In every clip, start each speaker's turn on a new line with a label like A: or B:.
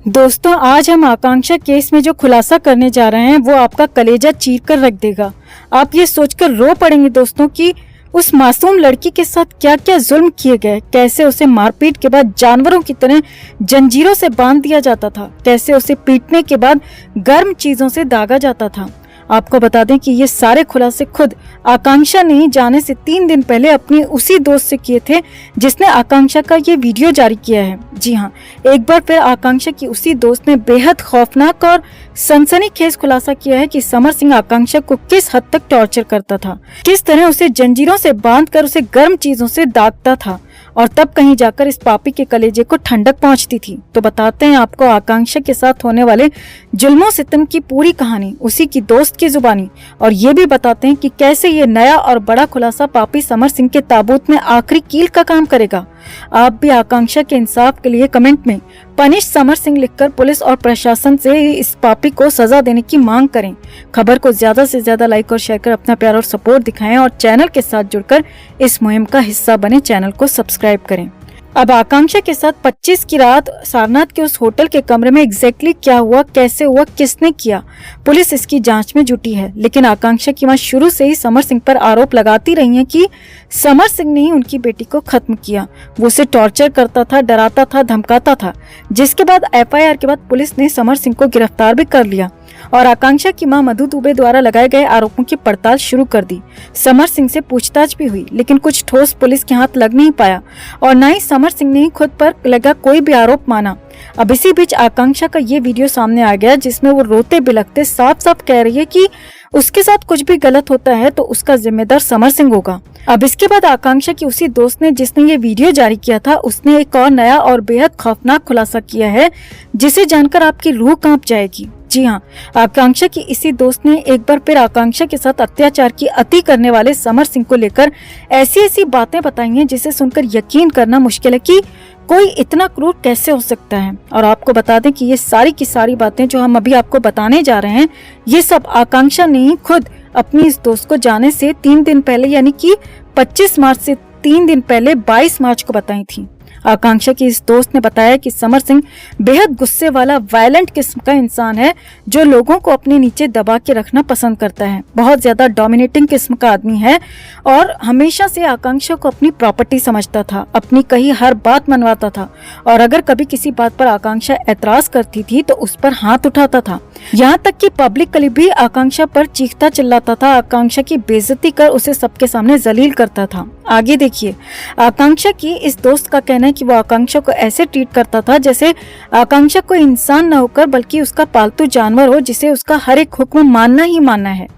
A: दोस्तों, आज हम आकांक्षा केस में जो खुलासा करने जा रहे हैं वो आपका कलेजा चीर कर रख देगा। आप ये सोचकर रो पड़ेंगे दोस्तों कि उस मासूम लड़की के साथ क्या क्या जुल्म किए गए, कैसे उसे मारपीट के बाद जानवरों की तरह जंजीरों से बांध दिया जाता था, कैसे उसे पीटने के बाद गर्म चीजों से दागा जाता था। आपको बता दें कि ये सारे खुलासे खुद आकांक्षा ने जाने से 3 दिन पहले अपने उसी दोस्त से किए थे जिसने आकांक्षा का ये वीडियो जारी किया है। जी हाँ, एक बार फिर आकांक्षा की उसी दोस्त ने बेहद खौफनाक और सनसनीखेज खुलासा किया है कि समर सिंह आकांक्षा को किस हद तक टॉर्चर करता था, किस तरह उसे जंजीरों से बांधकर उसे गर्म चीजों से दागता था और तब कहीं जाकर इस पापी के कलेजे को ठंडक पहुंचती थी। तो बताते हैं आपको आकांक्षा के साथ होने वाले जुल्मों सितम की पूरी कहानी उसी की दोस्त की जुबानी, और ये भी बताते हैं कि कैसे ये नया और बड़ा खुलासा पापी समर सिंह के ताबूत में आखिरी कील का काम करेगा। आप भी आकांक्षा के इंसाफ के लिए कमेंट में पनिश समर सिंह लिखकर पुलिस और प्रशासन से इस पापी को सजा देने की मांग करें। खबर को ज्यादा से ज्यादा लाइक और शेयर कर अपना प्यार और सपोर्ट दिखाएं और चैनल के साथ जुड़कर इस मुहिम का हिस्सा बने। चैनल को सब्सक्राइब करें। अब आकांक्षा के साथ 25 की रात सारनाथ के उस होटल के कमरे में एग्जैक्टली क्या हुआ, कैसे हुआ, किसने किया, पुलिस इसकी जांच में जुटी है। लेकिन आकांक्षा की मां शुरू से ही समर सिंह पर आरोप लगाती रही है कि समर सिंह ने ही उनकी बेटी को खत्म किया। वो उसे टॉर्चर करता था, डराता था, धमकाता था, जिसके बाद FIR के बाद पुलिस ने समर सिंह को गिरफ्तार भी कर लिया और आकांक्षा की मां मधु दुबे द्वारा लगाए गए आरोपों की पड़ताल शुरू कर दी। समर सिंह से पूछताछ भी हुई, लेकिन कुछ ठोस पुलिस के हाथ लग नहीं पाया और न ही समर सिंह ने खुद पर लगा कोई भी आरोप माना। अब इसी बीच आकांक्षा का ये वीडियो सामने आ गया जिसमें वो रोते बिलखते साफ साफ कह रही है कि उसके साथ कुछ भी गलत होता है तो उसका जिम्मेदार समर सिंह होगा। अब इसके बाद आकांक्षा की उसी दोस्त ने जिसने ये वीडियो जारी किया था उसने एक और नया और बेहद खौफनाक खुलासा किया है जिसे जानकर आपकी रूह कांप जाएगी। जी हाँ, आकांक्षा की इसी दोस्त ने एक बार फिर आकांक्षा के साथ अत्याचार की अति करने वाले समर सिंह को लेकर ऐसी ऐसी बातें बताई हैं जिसे सुनकर यकीन करना मुश्किल है कि कोई इतना क्रूर कैसे हो सकता है। और आपको बता दें कि ये सारी की सारी बातें जो हम अभी आपको बताने जा रहे हैं ये सब आकांक्षा ने ही खुद अपनी इस दोस्त को जाने से 3 दिन पहले यानी कि 25 मार्च से 3 दिन पहले 22 मार्च को बताई थी। आकांक्षा की इस दोस्त ने बताया कि समर सिंह बेहद गुस्से वाला वायलेंट किस्म का इंसान है जो लोगों को अपने नीचे दबा के रखना पसंद करता है। बहुत ज्यादा डोमिनेटिंग किस्म का आदमी है और हमेशा से आकांक्षा को अपनी प्रॉपर्टी समझता था, अपनी कही हर बात मनवाता था और अगर कभी किसी बात पर आकांक्षा ऐतराज करती थी तो उस पर हाथ उठाता था। यहाँ तक कि पब्लिकली भी आकांक्षा पर चीखता चिल्लाता था, आकांक्षा की बेइज्जती कर उसे सबके सामने जलील करता था। आगे देखिए, आकांक्षा की इस दोस्त का कहना है कि वो आकांक्षा को ऐसे ट्रीट करता था जैसे आकांक्षा कोई इंसान न होकर बल्कि उसका पालतू जानवर हो जिसे उसका हर एक हुक्म मानना ही मानना है।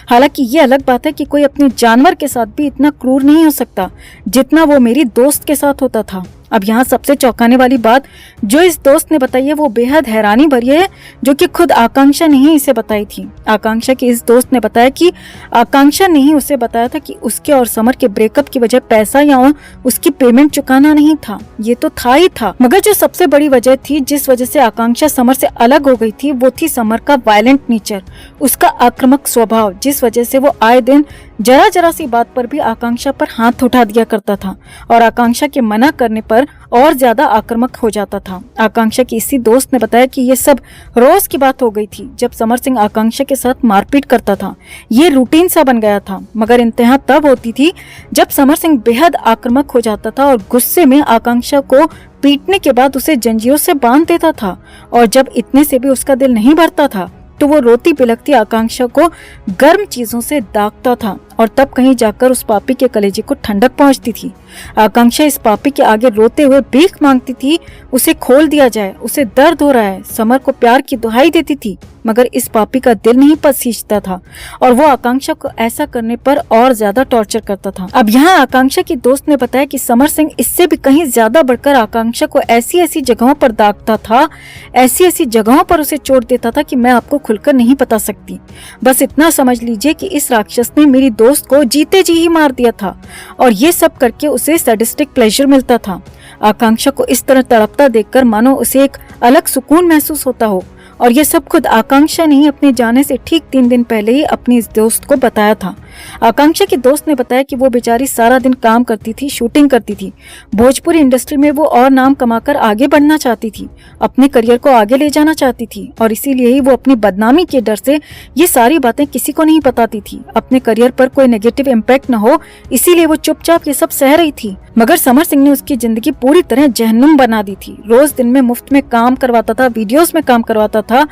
A: हालांकि ये अलग बात है कि कोई अपने जानवर के साथ भी इतना क्रूर नहीं हो सकता जितना वो मेरी दोस्त के साथ होता था। अब यहाँ सबसे चौंकाने वाली बात जो इस दोस्त ने बताई है वो बेहद हैरानी भरी है, जो कि खुद आकांक्षा ने ही इसे बताई थी। आकांक्षा की इस दोस्त ने बताया कि आकांक्षा ने ही उसे बताया था कि उसके और समर के ब्रेकअप की वजह पैसा या उसकी पेमेंट चुकाना नहीं था, ये तो था ही था, मगर जो सबसे बड़ी वजह थी जिस वजह से आकांक्षा समर से अलग हो गई थी वो थी समर का वायलेंट नेचर, उसका आक्रामक स्वभाव, जिस वजह से वो आए दिन जरा जरा सी बात पर भी आकांक्षा पर हाथ उठा दिया करता था और आकांक्षा के मना करने पर और ज्यादा आक्रामक हो जाता था। आकांक्षा की इसी दोस्त ने बताया कि ये सब रोज की बात हो गई थी जब समर सिंह आकांक्षा के साथ मारपीट करता था। ये रूटीन सा बन गया था, मगर इंतहा तब होती थी जब समर सिंह बेहद आक्रामक हो जाता था और गुस्से में आकांक्षा को पीटने के बाद उसे जंजीरों से बांध देता था और जब इतने से भी उसका दिल नहीं भरता था तो वो रोती बिलखती आकांक्षा को गर्म चीजों से दागता था और तब कहीं जाकर उस पापी के कलेजे को ठंडक पहुंचती थी। आकांक्षा इस पापी के आगे रोते हुए भीख मांगती थी, उसे खोल दिया जाए, उसे दर्द हो रहा है, समर को प्यार की दुहाई देती थी, मगर इस पापी का दिल नहीं पसीजता था और वो आकांक्षा को ऐसा करने पर और ज्यादा टॉर्चर करता था। अब यहाँ आकांक्षा की दोस्त ने बताया कि समर सिंह इससे भी कहीं ज्यादा बढ़कर आकांक्षा को ऐसी ऐसी जगहों पर दागता था, ऐसी ऐसी जगहों पर उसे चोट देता था कि मैं आपको खुलकर नहीं बता सकती। बस इतना समझ लीजिए कि इस राक्षस ने मेरी दोस्त को जीते जी ही मार दिया था और ये सब करके उसे सैडिस्टिक प्लेजर मिलता था। आकांक्षा को इस तरह तड़पता देखकर मानो उसे एक अलग सुकून महसूस होता हो और ये सब खुद आकांक्षा ने ही अपने जाने से ठीक 3 दिन पहले ही अपनी इस दोस्त को बताया था। आकांक्षा के दोस्त ने बताया कि वो बेचारी सारा दिन काम करती थी, शूटिंग करती थी। भोजपुरी इंडस्ट्री में वो और नाम कमाकर आगे बढ़ना चाहती थी, अपने करियर को आगे ले जाना चाहती थी और इसीलिए ही वो अपनी बदनामी के डर से ये सारी बातें किसी को नहीं बताती थी। अपने करियर पर कोई नेगेटिव इम्पैक्ट न हो इसीलिए वो चुपचाप ये सब सह रही थी। मगर समर सिंह ने उसकी जिंदगी पूरी तरह जहन्नुम बना दी थी। रोज दिन में मुफ्त में काम करवाता था, वीडियोस में काम करवाता था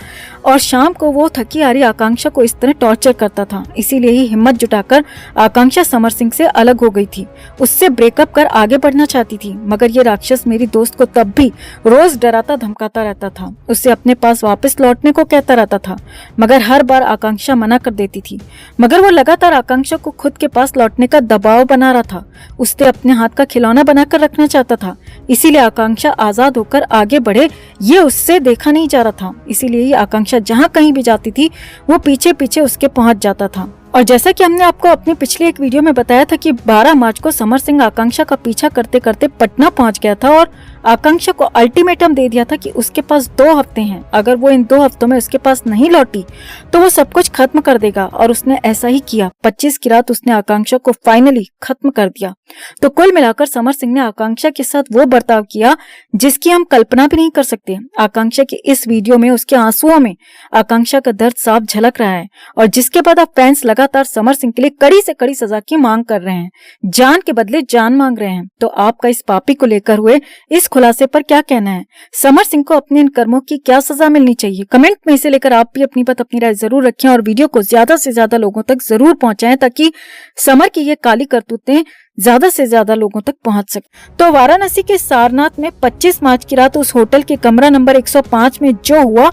A: और शाम को वो थकी हारी आकांक्षा को इस तरह टॉर्चर करता था। इसीलिए ही हिम्मत जुटाकर आकांक्षा समर सिंह से अलग हो गई थी, उससे ब्रेकअप कर आगे बढ़ना चाहती थी। मगर ये राक्षस मेरी दोस्त को तब भी रोज डराता धमकाता रहता था, उससे अपने पास वापस लौटने को कहता रहता था, मगर हर बार आकांक्षा मना कर देती थी। मगर वो लगातार आकांक्षा को खुद के पास लौटने का दबाव बना रहा था, उससे अपने हाथ का खिलौना बनाकर रखना चाहता था। इसीलिए आकांक्षा आजाद होकर आगे बढ़े ये उससे देखा नहीं जा रहा था। इसीलिए ही आकांक्षा जहाँ कहीं भी जाती थी वो पीछे पीछे उसके पहुंच जाता था। और जैसा कि हमने आपको अपनी पिछले एक वीडियो में बताया था कि 12 मार्च को समर सिंह आकांक्षा का पीछा करते करते पटना पहुंच गया था और आकांक्षा को अल्टीमेटम दे दिया था कि उसके पास 2 हफ्ते हैं, अगर वो इन 2 हफ्तों में उसके पास नहीं लौटी तो वो सब कुछ खत्म कर देगा। और उसने ऐसा ही किया। 25 की रात उसने आकांक्षा को फाइनली खत्म कर दिया। तो कुल मिलाकर समर सिंह ने आकांक्षा के साथ वो बर्ताव किया जिसकी हम कल्पना भी नहीं कर सकते। आकांक्षा के इस वीडियो में उसके आंसुओं में आकांक्षा का दर्द साफ झलक रहा है और जिसके बाद अब फैंस लगातार समर सिंह के लिए कड़ी से कड़ी सजा की मांग कर रहे हैं, जान के बदले जान मांग रहे हैं। तो आपका इस पापी को लेकर हुए इस खुलासे पर क्या कहना है? समर सिंह को अपने इन कर्मों की क्या सजा मिलनी चाहिए? कमेंट में इसे लेकर आप भी अपनी बात अपनी राय जरूर रखें और वीडियो को ज्यादा से ज्यादा लोगों तक जरूर पहुंचाएं ताकि समर की ये काली करतूतें ज्यादा से ज्यादा लोगों तक पहुंच सके। तो वाराणसी के सारनाथ में 25 मार्च की रात उस होटल के कमरा नंबर 105 में जो हुआ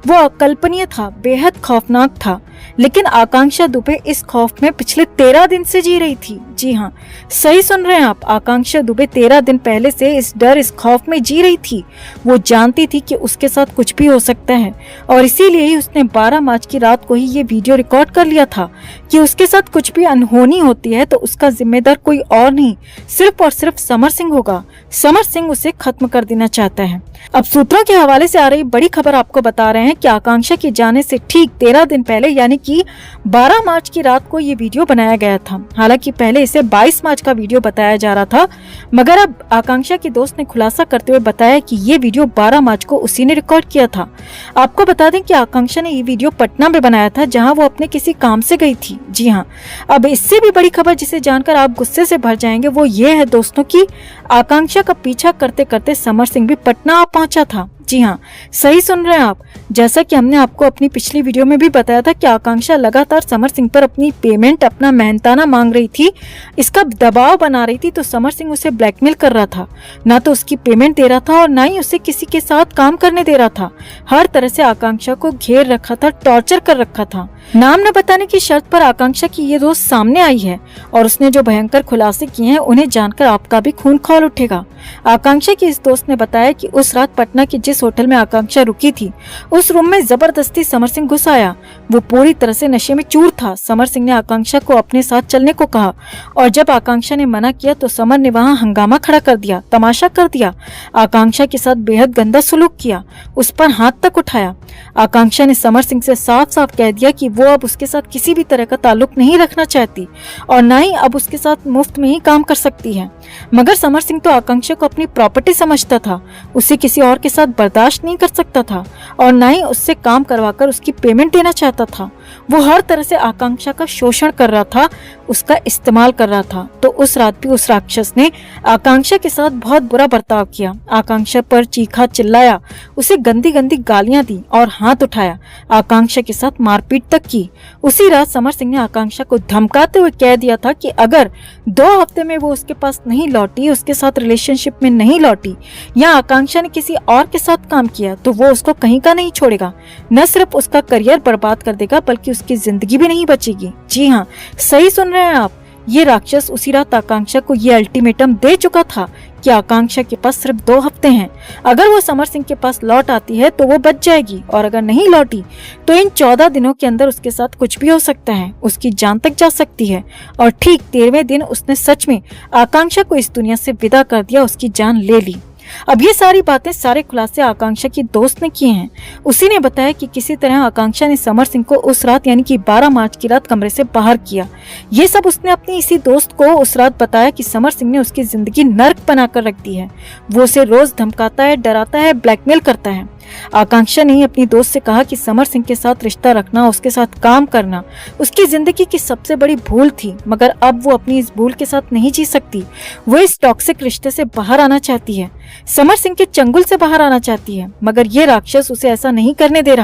A: वो अकल्पनीय था, बेहद खौफनाक था। लेकिन आकांक्षा दुबे इस खौफ में पिछले 13 दिन से जी रही थी। जी हाँ, सही सुन रहे हैं आप, आकांक्षा दुबे 13 दिन पहले से इस डर इस खौफ में जी रही थी। वो जानती थी कि उसके साथ कुछ भी हो सकता है और इसीलिए ही उसने 12 मार्च की रात को ही ये वीडियो रिकॉर्ड कर लिया था कि उसके साथ कुछ भी अनहोनी होती है तो उसका जिम्मेदार कोई और नहीं, सिर्फ और सिर्फ समर सिंह होगा। समर सिंह उसे खत्म कर देना चाहता है। अब सूत्रों के हवाले से आ रही बड़ी खबर आपको बता रहे हैं कि आकांक्षा के जाने से ठीक 13 दिन पहले यानी कि 12 मार्च की रात को ये वीडियो बनाया गया था। हालांकि पहले इसे 22 मार्च का वीडियो बताया जा रहा था, मगर अब आकांक्षा के दोस्त ने खुलासा करते हुए बताया कि ये वीडियो 12 मार्च को उसी ने रिकॉर्ड किया था। आपको बता दें कि आकांक्षा ने ये वीडियो पटना में बनाया था जहाँ वो अपने किसी काम से गई थी। जी हाँ, अब इससे भी बड़ी खबर जिसे जानकर आप गुस्से से भर जाएंगे वो ये है दोस्तों कि आकांक्षा का पीछा करते करते समर सिंह भी पटना आ पहुंचा था। जी हाँ, सही सुन रहे हैं आप। जैसा कि हमने आपको अपनी पिछली वीडियो में भी बताया था कि आकांक्षा लगातार समर सिंह पर अपनी पेमेंट, अपना मेहनताना मांग रही थी, इसका दबाव बना रही थी। तो समर सिंह उसे ब्लैकमेल कर रहा था, ना तो उसकी पेमेंट दे रहा था और ना ही उसे किसी के साथ काम करने दे रहा था। हर तरह से आकांक्षा को घेर रखा था, टॉर्चर कर रखा था। नाम न बताने की शर्त पर आकांक्षा की ये दोस्त सामने आई है और उसने जो भयंकर खुलासे किए हैं उन्हें जानकर आपका भी खून खौल उठेगा। आकांक्षा की इस दोस्त ने बताया कि उस रात पटना के जिस होटल में आकांक्षा रुकी थी उस रूम में जबरदस्ती समर सिंह घुस आया। वो पूरी तरह से नशे में चूर था। समर सिंह ने आकांक्षा को अपने साथ चलने को कहा और जब आकांक्षा ने मना किया तो समर ने वहां हंगामा खड़ा कर दिया, तमाशा कर दिया। आकांक्षा के साथ बेहद गंदा सलूक किया, उस पर हाथ तक उठाया। आकांक्षा ने समर सिंह से साफ साफ कह दिया कि वो अब उसके साथ किसी भी तरह का ताल्लुक नहीं रखना चाहती और न ही अब उसके साथ मुफ्त में ही काम कर सकती है। मगर समर सिंह तो आकांक्षा को अपनी प्रॉपर्टी समझता था, उसे किसी और के साथ बर्दाश्त नहीं कर सकता था और न ही उससे काम करवाकर उसकी पेमेंट देना चाहता था। वो हर तरह से आकांक्षा का शोषण कर रहा था, उसका इस्तेमाल कर रहा था। तो उस रात भी उस राक्षस ने आकांक्षा के साथ बहुत बुरा बर्ताव किया, आकांक्षा पर चीखा चिल्लाया, उसे गंदी गंदी गालियां दी और हाथ उठाया, आकांक्षा के साथ मारपीट तक की। उसी रात समर सिंह ने आकांक्षा को धमकाते हुए कह दिया था कि अगर 2 हफ्ते में वो उसके पास नहीं लौटी, उसके साथ रिलेशनशिप में नहीं लौटी या आकांक्षा ने किसी और के साथ काम किया तो वो उसको कहीं का नहीं छोड़ेगा। न सिर्फ उसका करियर बर्बाद कर देगा बल्कि उसकी जिंदगी भी नहीं बचेगी। जी हाँ, सही सुन रहे हैं आप। ये राक्षस उसी रात आकांक्षा को ये अल्टीमेटम दे चुका था कि आकांक्षा के पास सिर्फ 2 हफ्ते हैं। अगर वो समर सिंह के पास लौट आती है तो वो बच जाएगी और अगर नहीं लौटी तो इन 14 दिनों के अंदर उसके साथ कुछ भी हो सकता है, उसकी जान तक जा सकती है। और ठीक 13वें दिन उसने सच में आकांक्षा को इस दुनिया से विदा कर दिया, उसकी जान ले ली। अब ये सारी बातें, सारे खुलासे आकांक्षा की दोस्त ने किए हैं। उसी ने बताया कि किसी तरह आकांक्षा ने समर सिंह को उस रात यानी कि 12 मार्च की रात कमरे से बाहर किया। ये सब उसने अपनी इसी दोस्त को उस रात बताया कि समर सिंह ने उसकी जिंदगी नर्क बनाकर रख दी है। वो उसे रोज धमकाता है, डराता है, ब्लैकमेल करता है। आकांक्षा ने अपनी दोस्त से कहा कि समर सिंह के साथ रिश्ता रखना, उसके साथ काम करना उसकी जिंदगी की सबसे बड़ी भूल थी, मगर अब वो अपनी इस भूल के साथ नहीं जी सकती। वो इस टॉक्सिक रिश्ते से बाहर आना चाहती है, समर सिंह के चंगुल से बाहर आना चाहती है, मगर ये राक्षस उसे ऐसा नहीं करने दे रहा।